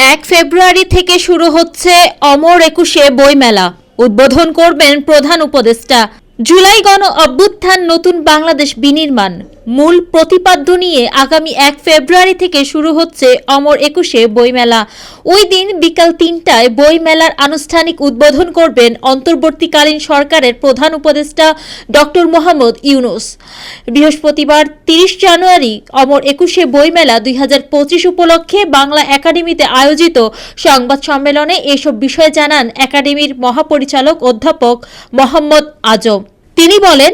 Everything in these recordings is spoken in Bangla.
1 ফেব্রুয়ারি থেকে শুরু হচ্ছে অমর একুশে বইমেলা। উদ্বোধন করবেন প্রধান উপদেষ্টা। জুলাই গণ অভ্যুত্থান নতুন বাংলাদেশ বিনির্মাণ মূল প্রতিপাদ্য নিয়ে আগামী 1 ফেব্রুয়ারি থেকে শুরু হচ্ছে অমর একুশে বইমেলা। ওই দিন বিকাল 3টায় বইমেলার আনুষ্ঠানিক উদ্বোধন করবেন অন্তর্বর্তীকালীন সরকারের প্রধান উপদেষ্টা ডক্টর মোহাম্মদ ইউনূস। বৃহস্পতিবার 30 জানুয়ারি অমর একুশে বইমেলা 2025 উপলক্ষে বাংলা একাডেমিতে আয়োজিত সংবাদ সম্মেলনে এসব বিষয় জানান একাডেমির মহাপরিচালক অধ্যাপক মোহাম্মদ আজম। তিনি বলেন,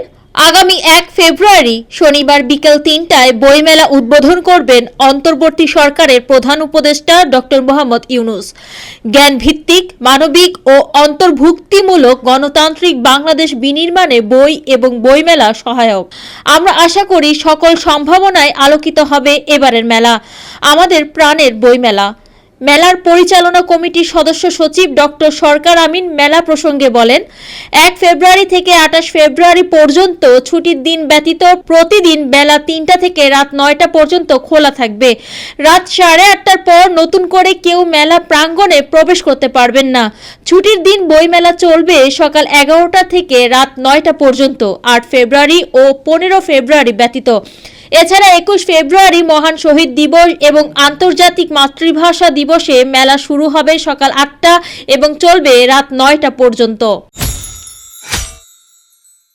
আগামী 1 ফেব্রুয়ারি শনিবার বিকেল 3টায় বইমেলা উদ্বোধন করবেন অন্তর্বর্তী সরকারের প্রধান উপদেষ্টা ডক্টর মোহাম্মদ ইউনূস। জ্ঞানভিত্তিক, মানবিক ও অন্তর্ভুক্তিমূলক গণতান্ত্রিক বাংলাদেশ বিনির্মাণে বই এবং বইমেলা সহায়ক। আমরা আশা করি সকল সম্ভাবনায় আলোকিত হবে এবারের মেলা, আমাদের প্রাণের বইমেলা। মেলার পরিচালনা কমিটির সদস্য সচিব ডক্টর সরকার আমিন মেলা প্রসঙ্গে বলেন, 1 ফেব্রুয়ারি থেকে 28 ফেব্রুয়ারি পর্যন্ত ছুটির দিন ব্যতীত প্রতিদিন বেলা 3টা থেকে রাত 9টা পর্যন্ত খোলা থাকবে। রাত 8:30টার পর নতুন করে কেউ মেলা প্রাঙ্গণে প্রবেশ করতে পারবেন না। ছুটির দিন বইমেলা চলবে সকাল 11টা থেকে রাত 9টা পর্যন্ত 8 ফেব্রুয়ারি ও 15 ফেব্রুয়ারি ব্যতীত। এছাড়া 21 ফেব্রুয়ারি মহান শহীদ দিবস এবং আন্তর্জাতিক মাতৃভাষা দিবসে মেলা শুরু হবে সকাল 8টা এবং চলবে রাত 9টা পর্যন্ত।